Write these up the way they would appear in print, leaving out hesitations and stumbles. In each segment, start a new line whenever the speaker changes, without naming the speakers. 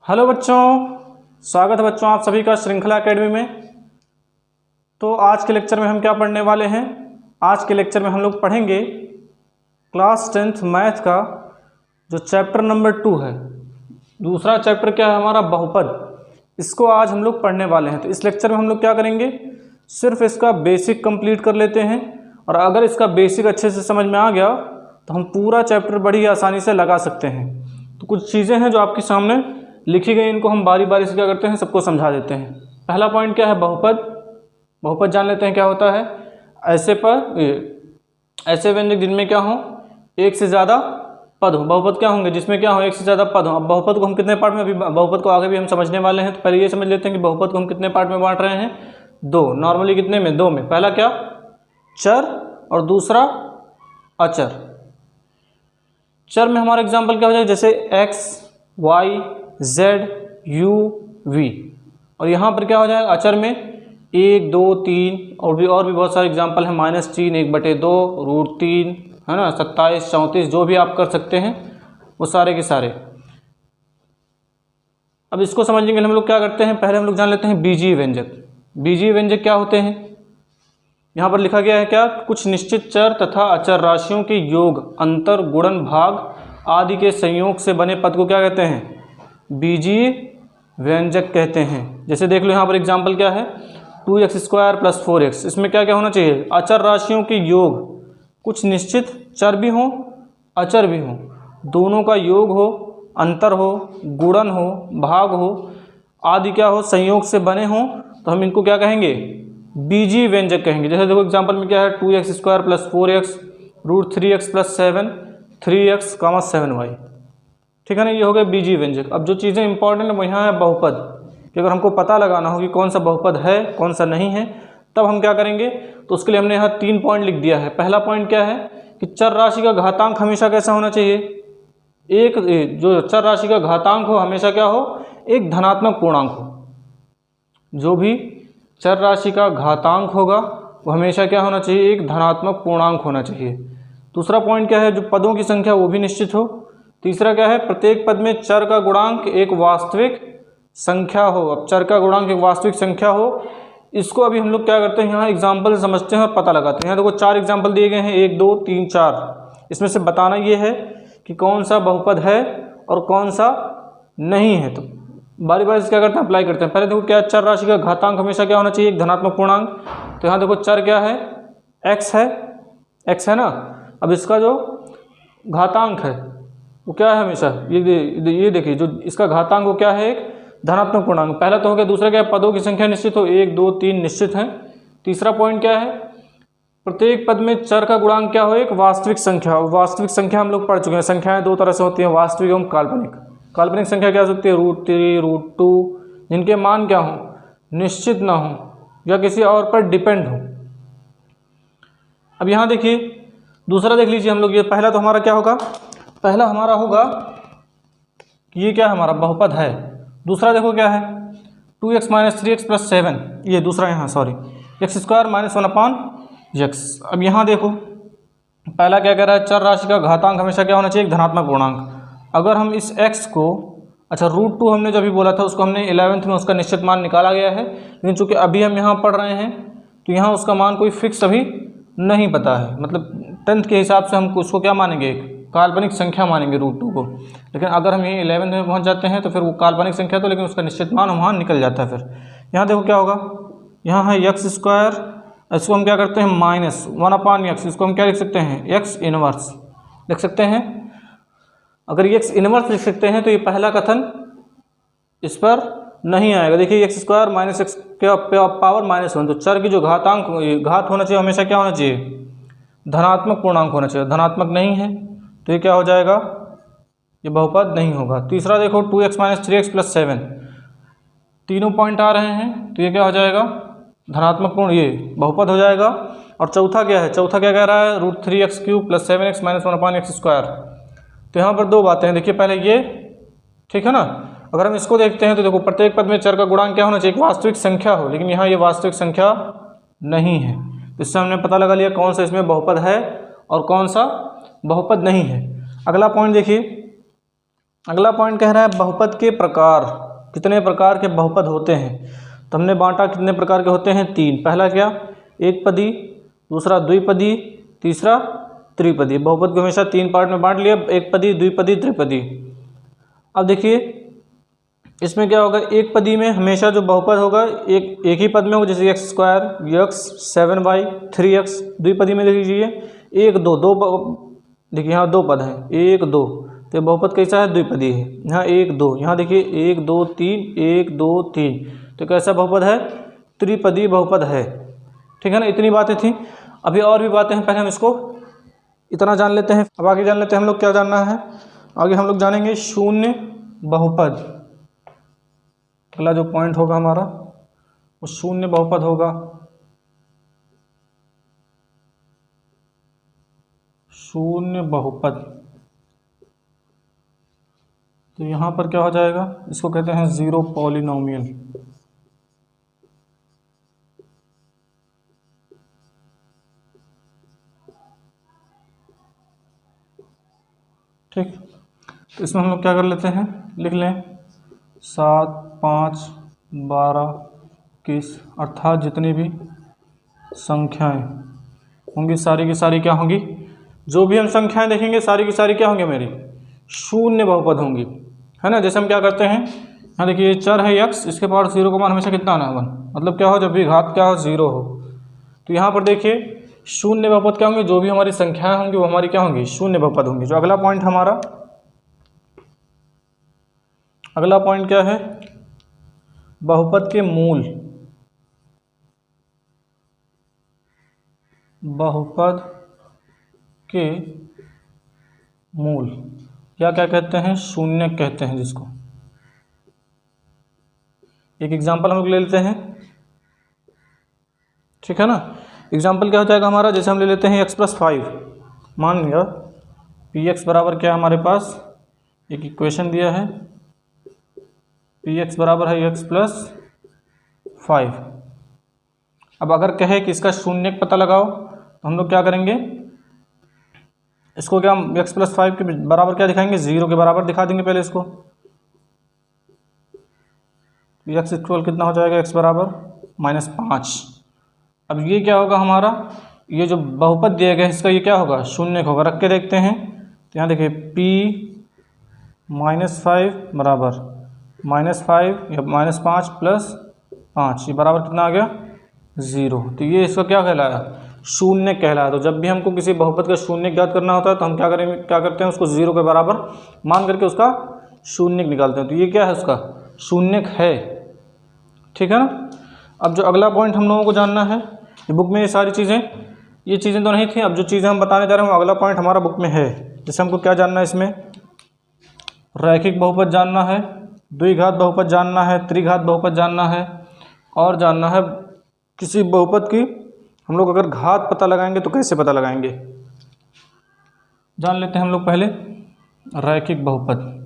Hello बच्चों, स्वागत है बच्चों आप सभी का श्रृंखला एकेडमी में। तो आज के लेक्चर में हम क्या पढ़ने वाले हैं? आज के लेक्चर में हम लोग पढ़ेंगे क्लास 10th मैथ का जो चैप्टर नंबर 2 है। दूसरा चैप्टर क्या है हमारा? बहुपद। इसको आज हम लोग पढ़ने वाले हैं। तो इस लेक्चर में हम लोग क्या करेंगे, सिर्फ इसका बेसिक कंप्लीट कर लेते हैं, और अगर इसका बेसिक अच्छे से समझ में आ गया तो हम पूरा चैप्टर बड़ी आसानी से लगा सकते हैं। तो कुछ चीज़ें हैं जो आपके सामने लिखी गई, इनको हम बारी बारी से क्या करते हैं, सबको समझा देते हैं। पहला पॉइंट क्या है? बहुपद। बहुपद जान लेते हैं क्या होता है। ऐसे व्यंजक जिनमें क्या हो, एक से ज़्यादा पद हो। बहुपद क्या होंगे? जिसमें क्या हो, एक से ज़्यादा पद हो। अब बहुपद को हम कितने पार्ट में, अभी बहुपद को आगे भी हम समझने वाले हैं, तो पहले ये समझ लेते हैं कि बहुपद को हम कितने पार्ट में बांट रहे हैं? दो। नॉर्मली कितने में? दो में। पहला क्या? चर, और दूसरा अचर। चर में हमारा एग्जाम्पल क्या हो जाएगा? जैसे x, y, z, u, v। और यहाँ पर क्या हो जाएगा? अचर में 1, 2, 3 और भी बहुत सारे एग्जाम्पल हैं। -3, 1/2, √3, है ना, 27, 34, जो भी आप कर सकते हैं वो सारे के सारे। अब इसको समझने के लिए हम लोग क्या करते हैं, पहले हम लोग जान लेते हैं बीजीय व्यंजक। बीजीय व्यंजक क्या होते हैं? यहाँ पर लिखा गया है क्या? कुछ निश्चित चर तथा अचर राशियों के योग, अंतर, गुणन, भाग आदि के संयोग से बने पद को क्या कहते हैं? बीजीय व्यंजक कहते हैं। जैसे देख लो यहाँ पर एग्जाम्पल क्या है, 2x² + 4x। इसमें क्या क्या होना चाहिए? अचर राशियों के योग, कुछ निश्चित चर भी हों अचर भी हों, दोनों का योग हो, अंतर हो, गुणन हो, भाग हो आदि क्या हो, संयोग से बने हों, तो हम इनको क्या कहेंगे? बीजीय व्यंजक कहेंगे। जैसे देखो एग्जाम्पल में क्या है, 2x² + 4x, √3x + 7, 3x, 7y। ठीक है ना, ये हो गया बीजीय व्यंजक। अब जो चीज़ें इंपॉर्टेंट है वो यहाँ है बहुपद, कि अगर हमको पता लगाना हो कि कौन सा बहुपद है कौन सा नहीं है, तब हम क्या करेंगे, तो उसके लिए हमने यहाँ 3 पॉइंट लिख दिया है। पहला पॉइंट क्या है कि चर राशि का घातांक हमेशा कैसा होना चाहिए? जो चर राशि का घातांक हो हमेशा क्या हो? एक धनात्मक पूर्णांक हो। जो भी चर राशि का घातांक होगा वो हमेशा क्या होना चाहिए? एक धनात्मक पूर्णांक होना चाहिए। दूसरा पॉइंट क्या है? जो पदों की संख्या वो भी निश्चित हो। तीसरा क्या है? प्रत्येक पद में चर का गुणांक एक वास्तविक संख्या हो। अब चर का गुणांक एक वास्तविक संख्या हो, इसको अभी हम लोग क्या करते हैं, यहाँ एग्जाम्पल समझते हैं और पता लगाते हैं। यहाँ देखो 4 एग्जाम्पल दिए गए हैं, 1, 2, 3, 4। इसमें से बताना ये है कि कौन सा बहुपद है और कौन सा नहीं है। तो बारी बारी से क्या करते हैं, अप्लाई करते हैं। पहले देखो क्या, चर राशि का घातांक हमेशा क्या होना चाहिए? एक धनात्मक पूर्णांक। तो यहाँ देखो चर क्या है? x है ना। अब इसका जो घातांक है वो क्या है? हमेशा ये देखिए, जो इसका घातांक वो क्या है? एक धनात्मक पूर्णांक। पहला तो हो गया। दूसरा क्या है? पदों की संख्या निश्चित हो, 1, 2, 3 निश्चित हैं। तीसरा पॉइंट क्या है? प्रत्येक पद में चर का गुणांक क्या हो? एक वास्तविक संख्या। वास्तविक संख्या हम लोग पढ़ चुके हैं, संख्याएं 2 तरह से होती हैं, वास्तविक एवं काल्पनिक। काल्पनिक संख्या क्या हो सकती है? √3, √2, जिनके मान क्या हो? निश्चित ना हो या किसी और पर डिपेंड हो। अब यहाँ देखिए दूसरा देख लीजिए हम लोग। ये पहला तो हमारा क्या होगा? पहला हमारा होगा कि ये क्या हमारा बहुपद है। दूसरा देखो क्या है, 2x - 3x + 7। ये दूसरा यहाँ x² - 1/x। अब यहाँ देखो पहला क्या कह रहा है? चर राशि का घातांक हमेशा क्या होना चाहिए? एक धनात्मक पूर्णांक। अगर हम इस x को, अच्छा √2 हमने जब भी बोला था उसको हमने 11th में उसका निश्चित मान निकाला गया है, लेकिन चूंकि अभी हम यहाँ पढ़ रहे हैं तो यहाँ उसका मान कोई फिक्स अभी नहीं पता है। मतलब 10th के हिसाब से हम उसको क्या मानेंगे? एक काल्पनिक संख्या मानेंगे √2 को। लेकिन अगर हम यहीं 11th में पहुंच जाते हैं तो फिर वो काल्पनिक संख्या तो, लेकिन उसका निश्चित मान वहाँ निकल जाता है। फिर यहाँ देखो क्या होगा, यहाँ है x², इसको हम क्या करते हैं? -1/x। इसको हम क्या लिख सकते हैं? x इनवर्स लिख सकते हैं। अगर x इनवर्स लिख सकते हैं तो ये पहला कथन इस पर नहीं आएगा। देखिए x² - x के पावर -1। तो चर की जो घात होना चाहिए हमेशा क्या होना चाहिए? धनात्मक पूर्णांक होना चाहिए। धनात्मक नहीं है तो ये क्या हो जाएगा? ये बहुपद नहीं होगा। तीसरा देखो 2x - 3x + 7। तीनों पॉइंट आ रहे हैं तो ये क्या हो जाएगा? धनात्मक पूर्ण, ये बहुपद हो जाएगा। और चौथा क्या है? चौथा क्या कह रहा है? √3x³ + 7x - 1/x²। तो यहाँ पर दो बातें हैं। देखिए पहले ये, ठीक है ना। अगर हम इसको देखते हैं तो देखो प्रत्येक पद में चर का गुणांक क्या होना चाहिए? एक वास्तविक संख्या हो, लेकिन यहाँ ये वास्तविक संख्या नहीं है। इससे हमने पता लगा लिया कौन सा इसमें बहुपद है और कौन सा बहुपद नहीं है। अगला पॉइंट देखिए, अगला पॉइंट कह रहा है बहुपद के प्रकार, कितने प्रकार के बहुपद होते हैं। तो हमने बांटा कितने प्रकार के होते हैं, 3। पहला क्या, एक पदी, दूसरा द्विपदी, तीसरा त्रिपदी। बहुपद को हमेशा 3 पार्ट में बांट लिया, एक पदी, द्विपदी, त्रिपदी। अब देखिए इसमें क्या होगा, एक पदी में हमेशा जो बहुपद होगा एक ही पद में होगा, जैसे x² x 7y 3x। द्विपदी में देख लीजिए 1 2 2, देखिए यहाँ 2 पद हैं 1 2, तो बहुपद कैसा है, द्विपदी है। यहाँ 1 2, यहाँ देखिए 1 2 3 1 2 3, तो कैसा बहुपद है, त्रिपदी बहुपद है। ठीक है ना, इतनी बातें थी। अभी और भी बातें हैं, पहले हम इसको इतना जान लेते हैं। अब आगे जान लेते हैं हम लोग क्या जानना है। आगे हम लोग जानेंगे शून्य बहुपद। अगला जो पॉइंट होगा हमारा वो शून्य बहुपद होगा। शून्य बहुपद, तो यहाँ पर क्या हो जाएगा, इसको कहते हैं जीरो पॉलिनोमियल। ठीक, तो इसमें हम लोग क्या कर लेते हैं, लिख लें 7 5 12 21, अर्थात जितनी भी संख्याएं होंगी सारी की सारी क्या होंगी, जो भी हम संख्याएं देखेंगे सारी की सारी क्या होंगी, मेरी शून्य बहुपद होंगी, है ना। जैसे हम क्या करते हैं, यहाँ देखिए चर है x, इसके पावर 0 का मान हमेशा कितना आना है 1, मतलब क्या हो, जब भी घात क्या हो 0 हो। तो यहाँ पर देखिए शून्य बहुपद क्या होंगे, जो भी हमारी संख्याएं होंगी वो हमारी क्या होंगी, शून्य बहुपद होंगी। जो अगला पॉइंट हमारा, अगला पॉइंट क्या है, बहुपद के मूल। बहुपद के मूल या क्या कहते हैं, शून्य कहते हैं जिसको। एक एग्जांपल हम लोग ले लेते हैं, ठीक है ना। एग्जांपल क्या हो जाएगा हमारा, जैसे हम ले लेते हैं x+5। मान लिया px बराबर क्या है हमारे पास, एक इक्वेशन दिया है, px बराबर है x+5। अब अगर कहे कि इसका शून्य पता लगाओ, तो हम लोग क्या करेंगे, इसको क्या हम x+5 के बराबर क्या दिखाएंगे, 0 के बराबर दिखा देंगे पहले इसको। x इक्वल कितना हो जाएगा, x बराबर -5। अब ये क्या होगा हमारा, ये जो बहुपद दिया गया है इसका ये क्या होगा, शून्य होगा। रख के देखते हैं, तो यहाँ देखिए p-5 बराबर -5 या -5 + 5, ये बराबर कितना आ गया, 0। तो ये इसका क्या कहलाया, शून्य कहलाया। तो जब भी हमको किसी बहुपद का शून्य ज्ञात करना होता है तो हम क्या करेंगे, क्या करते हैं, उसको 0 के बराबर मान करके उसका शून्य निकालते हैं। तो ये क्या है, उसका शून्य है, ठीक है ना। अब जो अगला पॉइंट हम लोगों को जानना है, ये बुक में ये सारी चीज़ें, ये चीज़ें तो नहीं थी, अब जो चीज़ें हम बताने जा रहे हैं वो अगला पॉइंट हमारा बुक में है। जैसे हमको क्या जानना है, इसमें रैखिक बहुपद जानना है, द्विघात बहुपद जानना है, त्रिघात बहुपद जानना है, और जानना है किसी बहुपद की हम लोग अगर घात पता लगाएंगे तो कैसे पता लगाएंगे। जान लेते हैं हम लोग पहले रैखिक बहुपद।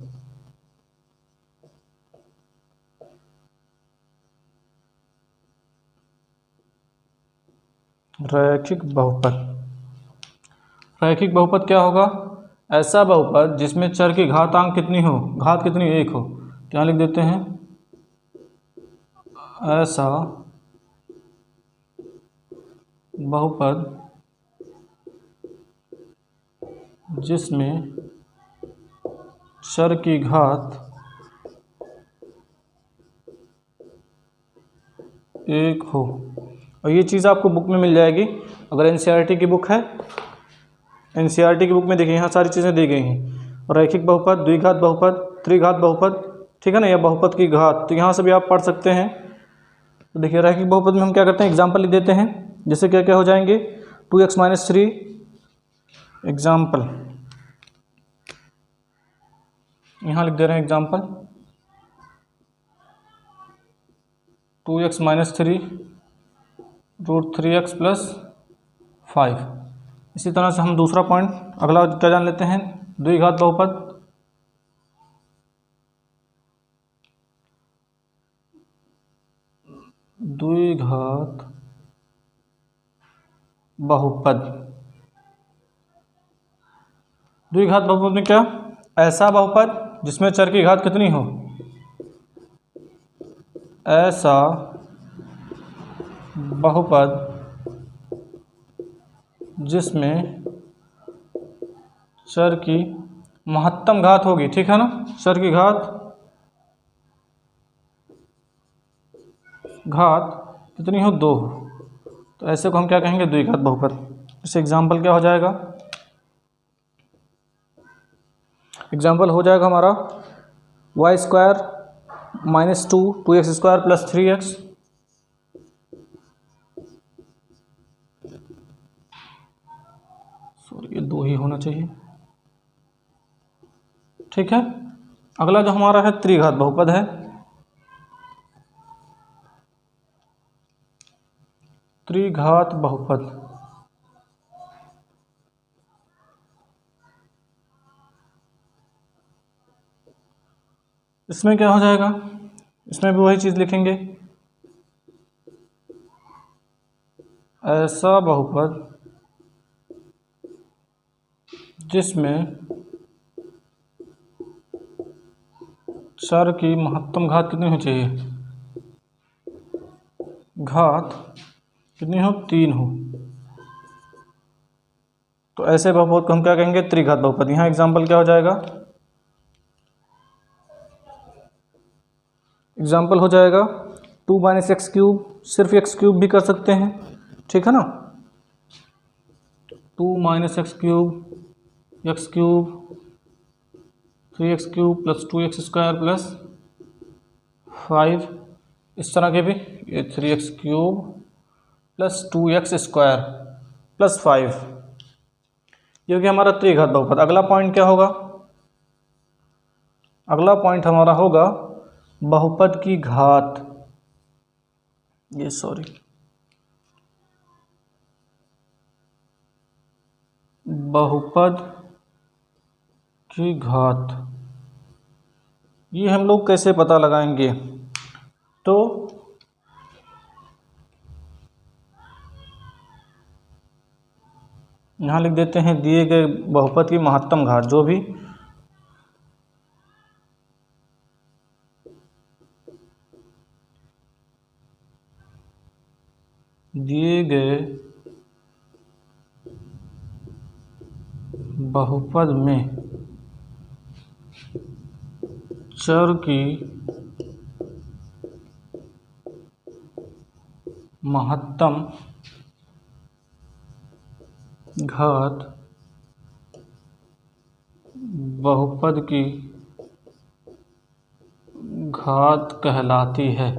रैखिक बहुपद, रैखिक बहुपद क्या होगा, ऐसा बहुपद जिसमें चर की घातांक कितनी हो, घात कितनी, 1 हो। क्या लिख देते हैं, ऐसा बहुपद जिसमें चर की घात 1 हो। और ये चीज़ आपको बुक में मिल जाएगी, अगर एनसीईआरटी की बुक है। एनसीईआरटी की बुक में देखिए यहाँ सारी चीज़ें दी गई हैं, रैखिक बहुपद, द्विघात बहुपद, त्रिघात बहुपद, ठीक है ना, या बहुपद की घात, तो यहाँ से भी आप पढ़ सकते हैं। तो देखिए रैखिक बहुपद में हम क्या करते हैं, एग्जाम्पल लिख देते हैं। जैसे क्या क्या हो जाएंगे, 2x - 3 एग्जाम्पल, यहाँ लिख दे रहे हैं एग्जाम्पल 2x - 3 √3x + 5। इसी तरह से हम दूसरा पॉइंट अगला क्या जान लेते हैं, द्विघात बहुपद। द्विघात बहुपद, द्विघात बहुपद में क्या, ऐसा बहुपद जिसमें चर की घात कितनी हो, ऐसा बहुपद जिसमें चर की महत्तम घात होगी, ठीक है ना, चर की घात कितनी हो, 2 हो। तो ऐसे को हम क्या कहेंगे, द्विघात बहुपद। इस एग्जाम्पल क्या हो जाएगा, एग्जाम्पल हो जाएगा हमारा y² - 2 2x² + 3x। सॉरी, ये 2 ही होना चाहिए, ठीक है। अगला जो हमारा है त्रिघात बहुपद है, त्रिघात बहुपद। इसमें क्या हो जाएगा, इसमें भी वही चीज़ लिखेंगे, ऐसा बहुपद जिसमें चर की महत्तम घात कितनी होनी चाहिए, घात कितनी हो, 3 हो। तो ऐसे बहुपद को हम क्या कहेंगे, त्रिघात बहुपद। यहाँ एग्जाम्पल क्या हो जाएगा, एग्जाम्पल हो जाएगा 2 - x³, सिर्फ x³ भी कर सकते हैं, ठीक है ना। 2 - x³ x³ 3x³ + 2x² + 5, इस तरह के भी, ये 3x³ + 2x² + 5, ये हो गया हमारा त्रिघात बहुपद। अगला पॉइंट क्या होगा, अगला पॉइंट हमारा होगा बहुपद की घात, ये सॉरी, बहुपद की घात। ये हम लोग कैसे पता लगाएंगे, तो यहाँ लिख देते हैं दिए गए बहुपद की महत्तम घात, जो भी दिए गए बहुपद में चर की महत्तम घात बहुपद की घात कहलाती है।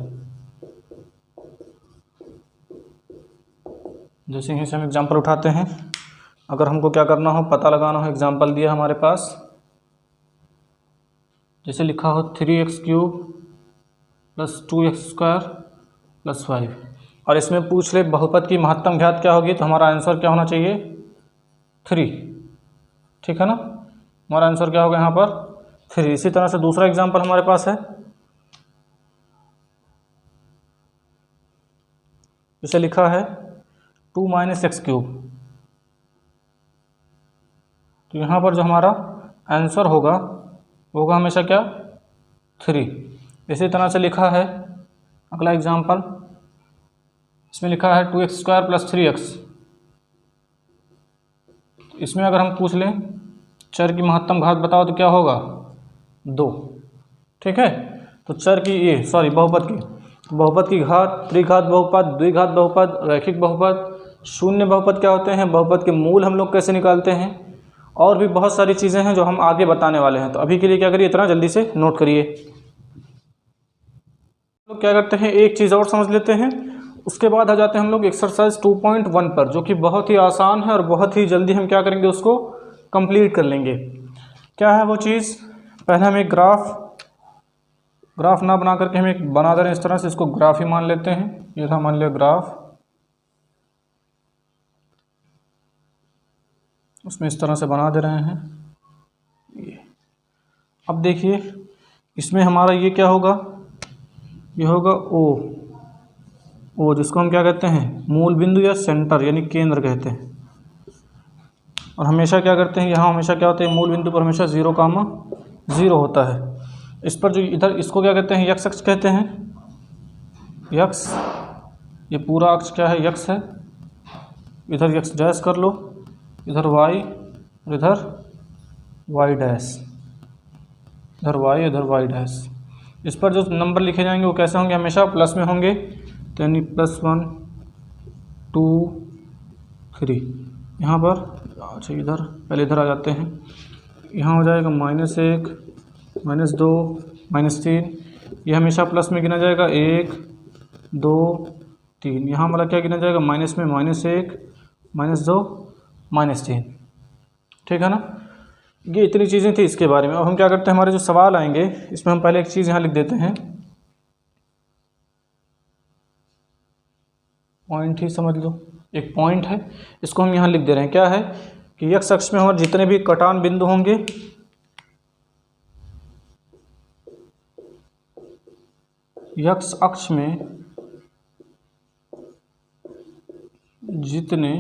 जैसे यहीं से हम एग्जाम्पल उठाते हैं, अगर हमको क्या करना हो, पता लगाना हो, एग्जाम्पल दिया हमारे पास, जैसे लिखा हो 3x³ + 2x² + 5, और इसमें पूछ ले बहुपद की महत्तम घात क्या होगी, तो हमारा आंसर क्या होना चाहिए, 3, ठीक है ना। हमारा आंसर क्या होगा यहाँ पर, 3। इसी तरह से दूसरा एग्जाम्पल हमारे पास है, इसे लिखा है 2 - x³, तो यहाँ पर जो हमारा आंसर होगा वो होगा हमेशा क्या, 3। इसी तरह से लिखा है अगला एग्जाम्पल, इसमें लिखा है 2x² + 3x। इसमें अगर हम पूछ लें चर की महत्तम घात बताओ, तो क्या होगा, 2, ठीक है। तो चर की ये सॉरी बहुपद की घात, त्रिघात बहुपद, द्विघात बहुपद, रैखिक बहुपद, शून्य बहुपद क्या होते हैं, बहुपद के मूल हम लोग कैसे निकालते हैं, और भी बहुत सारी चीज़ें हैं जो हम आगे बताने वाले हैं। तो अभी के लिए क्या करिए, इतना जल्दी से नोट करिए। लोग क्या करते हैं, एक चीज़ और समझ लेते हैं, उसके बाद आ जाते हैं हम लोग एक्सरसाइज 2.1 पर, जो कि बहुत ही आसान है और बहुत ही जल्दी हम क्या करेंगे, उसको कंप्लीट कर लेंगे। क्या है वो चीज़, पहले हम एक ग्राफ ना बना करके हम एक बना दे रहे हैं, इस तरह से इसको ग्राफ ही मान लेते हैं। ये था मान लिया ग्राफ, उसमें इस तरह से बना दे रहे हैं ये। अब देखिए इसमें हमारा ये क्या होगा, ये होगा ओ, जिसको हम क्या कहते हैं, मूल बिंदु या सेंटर यानी केंद्र कहते हैं। और हमेशा क्या करते हैं, यहाँ हमेशा क्या होते हैं, मूल बिंदु पर हमेशा 0, 0 होता है। इस पर जो इधर इसको क्या कहते हैं, यक्स अक्ष कहते हैं। यक्स, ये पूरा अक्ष क्या है, यक्स है। इधर यक्स डैश कर लो, इधर वाई, इधर वाई डैश, इधर वाई, इधर वाई डैश। इस पर जो नंबर लिखे जाएंगे वो कैसे होंगे, हमेशा प्लस में होंगे। तो यानी +1 2 3। यहाँ पर अच्छा इधर पहले इधर आ जाते हैं, यहाँ हो जाएगा -1 -2 -3। ये हमेशा प्लस में गिना जाएगा, 1 2 3। यहाँ वाला क्या गिना जाएगा, माइनस में -1 -2 -3। ठीक है ना। ये इतनी चीज़ें थी इसके बारे में। अब हम क्या करते हैं, हमारे जो सवाल आएंगे इसमें हम पहले एक चीज़ यहाँ लिख देते हैं, पॉइंट ही समझ लो, एक पॉइंट है, इसको हम यहाँ लिख दे रहे हैं। क्या है कि एक्स अक्ष में हमारे जितने भी कटान बिंदु होंगे, एक्स अक्ष में जितने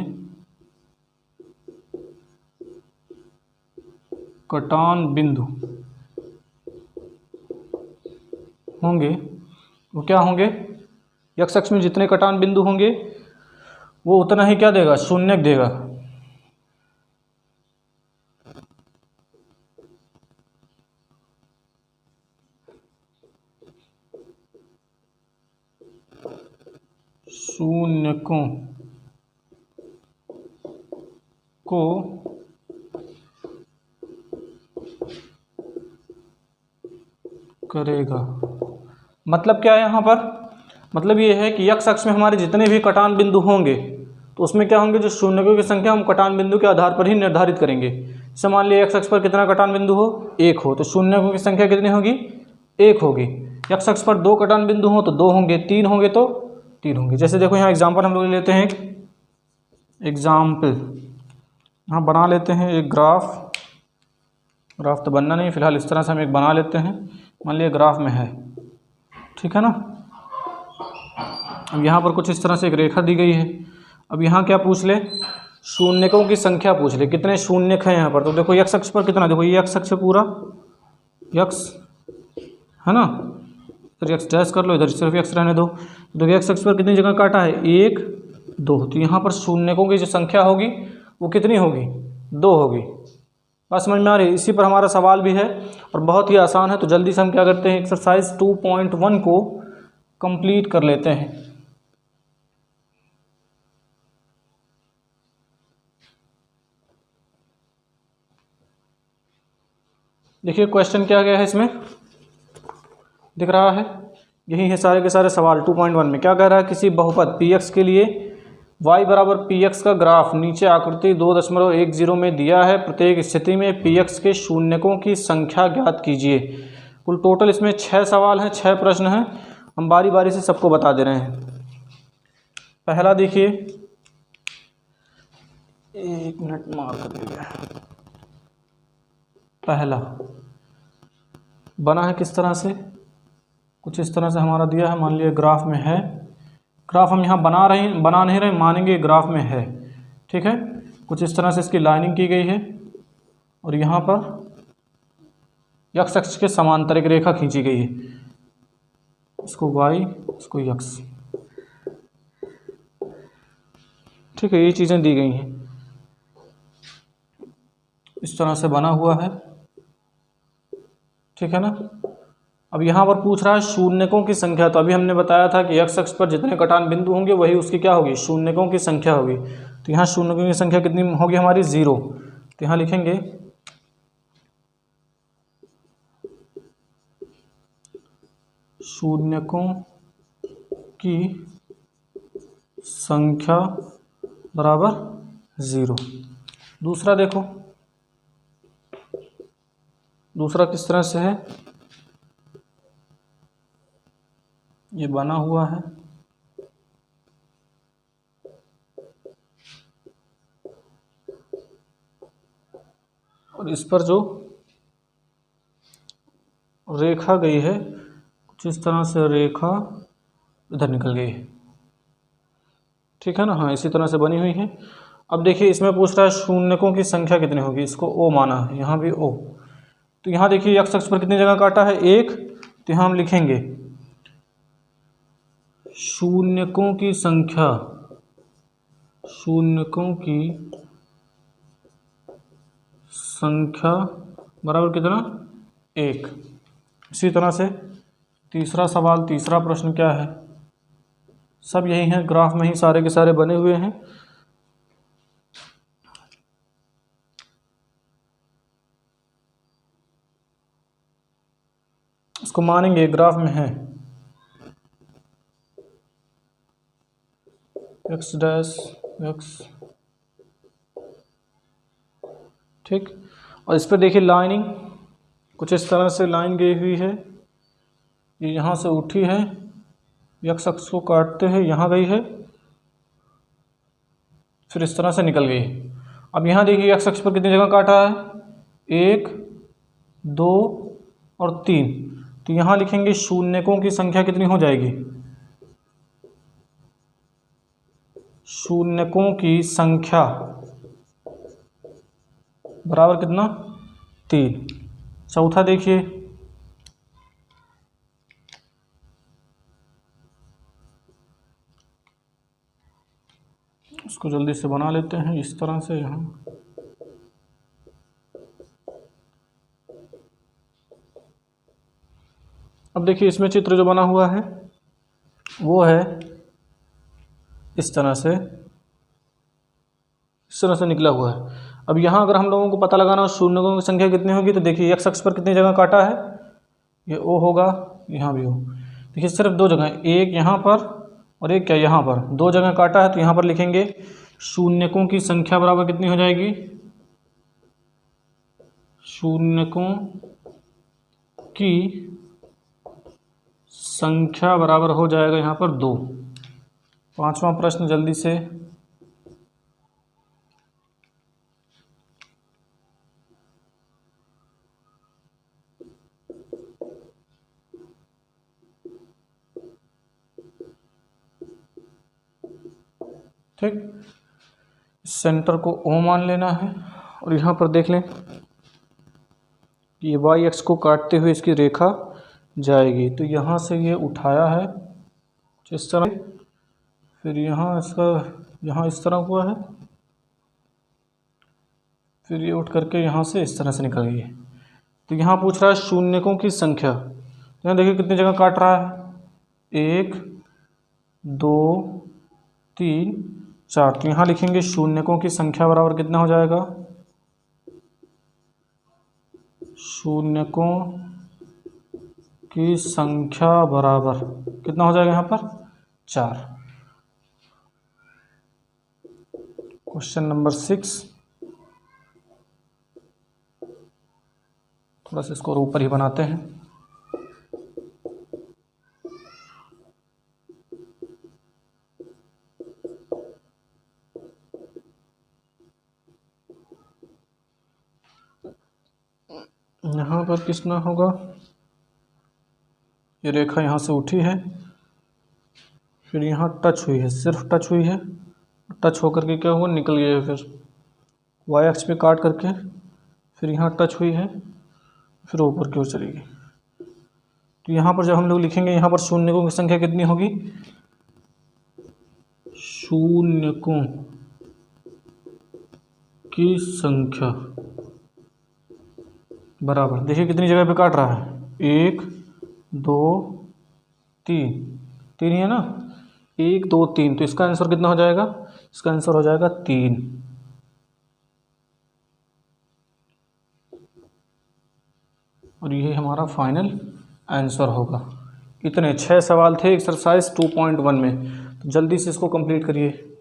कटान बिंदु होंगे वो क्या होंगे, एक्स अक्ष में जितने कटान बिंदु होंगे वो उतना ही क्या देगा, शून्यक देगा। शून्यकों को करेगा। मतलब क्या है यहाँ पर, मतलब ये है कि एक्स अक्ष में हमारे जितने भी कटान बिंदु होंगे तो उसमें क्या होंगे, जो शून्यकों की संख्या हम कटान बिंदु के आधार पर ही निर्धारित करेंगे। जैसे मान लिया एक्स अक्ष पर कितना कटान बिंदु हो, 1 हो, तो शून्यकों की संख्या कितनी होगी, 1 होगी। एक्स अक्ष पर 2 कटान बिंदु हो तो 2 होंगे, 3 होंगे तो 3 होंगे। जैसे देखो यहाँ एग्जाम्पल हम लोग लेते हैं, एक एग्जाम्पल यहाँ बना लेते हैं, एक ग्राफ तो बनना नहीं फिलहाल, इस तरह से हम एक बना लेते हैं। मान लिया ग्राफ में है, ठीक है ना। अब यहाँ पर कुछ इस तरह से एक रेखा दी गई है। अब यहाँ क्या पूछ ले, शून्यकों की संख्या पूछ ले, कितने शून्यक हैं यहाँ पर। तो देखो एक्स अक्ष पर कितना, देखो ये एक्स अक्ष पूरा यक्स है ना, फिर एक्स डैश कर लो, इधर सिर्फ एक्स रहने दो। तो देखो एक्स अक्ष पर कितनी जगह काटा है, 1 2। तो यहाँ पर शून्यकों की जो संख्या होगी वो कितनी होगी, 2 होगी। बात समझ में आ रही है। इसी पर हमारा सवाल भी है और बहुत ही आसान है। तो जल्दी से हम क्या करते हैं, एक्सरसाइज 2.1 को कंप्लीट कर लेते हैं। देखिए क्वेश्चन क्या गया है, इसमें दिख रहा है, यही है सारे के सारे सवाल। 2.1 में क्या कह रहा है, किसी बहुपद px के लिए y बराबर px का ग्राफ नीचे आकृति 2.10 में दिया है। प्रत्येक स्थिति में px के शून्यकों की संख्या ज्ञात कीजिए। कुल टोटल इसमें 6 सवाल हैं, 6 प्रश्न हैं। हम बारी बारी से सबको बता दे रहे हैं। पहला देखिए, 1 मिनट मार्क दीजिए। पहला बना है किस तरह से, कुछ इस तरह से हमारा दिया है। मान लिया ग्राफ में है, ग्राफ हम यहाँ बना नहीं रहे, मानेंगे ग्राफ में है, ठीक है। कुछ इस तरह से इसकी लाइनिंग की गई है और यहाँ पर एक्स अक्ष के समांतर एक रेखा खींची गई है, इसको y, इसको x, ठीक है। ये चीज़ें दी गई हैं, इस तरह से बना हुआ है, ठीक है ना। अब यहाँ पर पूछ रहा है शून्यकों की संख्या। तो अभी हमने बताया था कि एक्स अक्ष पर जितने कटान बिंदु होंगे वही उसकी क्या होगी, शून्यकों की संख्या होगी। तो यहाँ शून्यकों की संख्या कितनी होगी हमारी, 0। तो यहाँ लिखेंगे शून्यकों की संख्या बराबर 0। दूसरा देखो, दूसरा किस तरह से है, ये बना हुआ है, और इस पर जो रेखा गई है कुछ इस तरह से रेखा इधर निकल गई है, ठीक है ना। हाँ, इसी तरह से बनी हुई है। अब देखिए इसमें पूछ रहा है शून्यकों की संख्या कितनी होगी, इसको O माना है, यहाँ भी O। तो यहाँ देखिए x अक्ष पर कितनी जगह काटा है, 1। तो यहाँ हम लिखेंगे शून्यकों की संख्या, शून्यकों की संख्या बराबर कितना, 1। इसी तरह से तीसरा सवाल, तीसरा प्रश्न क्या है, सब यही है, ग्राफ में ही सारे के सारे बने हुए हैं। इसको मानेंगे ग्राफ में है x डैश x, ठीक। और इस पर देखिए लाइनिंग कुछ इस तरह से लाइन गई हुई है, ये यहाँ से उठी है, x अक्ष को काटते हुए यहाँ गई है, फिर इस तरह से निकल गई। अब यहाँ देखिए x अक्ष पर कितनी जगह काटा है, 1, 2 और 3। तो यहाँ लिखेंगे शून्यकों की संख्या कितनी हो जाएगी, शून्यकों की संख्या बराबर कितना, 3। चौथा देखिए, इसको जल्दी से बना लेते हैं इस तरह से। यहाँ अब देखिए इसमें चित्र जो बना हुआ है वो है इस तरह से निकला हुआ है। अब यहाँ अगर हम लोगों को पता लगाना हो शून्यकों की संख्या कितनी होगी, तो देखिए x अक्ष पर कितनी जगह काटा है, ये O होगा, यहाँ भी O। देखिए सिर्फ 2 जगह, एक यहाँ पर और एक क्या यहाँ पर, 2 जगह काटा है। तो यहाँ पर लिखेंगे शून्यकों की संख्या बराबर कितनी हो जाएगी, शून्यकों की संख्या बराबर हो जाएगा यहाँ पर 2। पांचवा प्रश्न जल्दी से, ठीक। सेंटर को O मान लेना है और यहाँ पर देख लें कि ये y अक्ष को काटते हुए इसकी रेखा जाएगी। तो यहाँ से ये उठाया है कुछ इस तरह, फिर यहाँ इसका यहाँ इस तरह हुआ है, फिर ये उठ करके यहाँ से इस तरह से निकल गई है। तो यहाँ पूछ रहा है शून्यकों की संख्या, यहाँ देखिए कितनी जगह काट रहा है, 1, 2, 3, 4। तो यहाँ लिखेंगे शून्यकों की संख्या बराबर कितना हो जाएगा, शून्यकों की संख्या बराबर कितना हो जाएगा यहाँ पर, 4। क्वेश्चन नंबर 6, थोड़ा सा इसको ऊपर ही बनाते हैं। यहाँ पर कितना होगा, ये रेखा यहाँ से उठी है, फिर यहाँ टच हुई है, सिर्फ टच हुई है, टच होकर के क्या हुआ, निकल गया है। फिर y अक्ष पे काट करके फिर यहाँ टच हुई है, फिर ऊपर की ओर चली गई। तो यहाँ पर जब हम लोग लिखेंगे, यहाँ पर शून्यकों की संख्या कितनी होगी, शून्यकों की संख्या बराबर, देखिए कितनी जगह पे काट रहा है, 1, 2, 3, 3 ही है ना, 1, 2, 3। तो इसका आंसर कितना हो जाएगा, इसका आंसर हो जाएगा 3। और ये हमारा फाइनल आंसर होगा। इतने 6 सवाल थे एक्सरसाइज 2.1 में, तो जल्दी से इसको कंप्लीट करिए।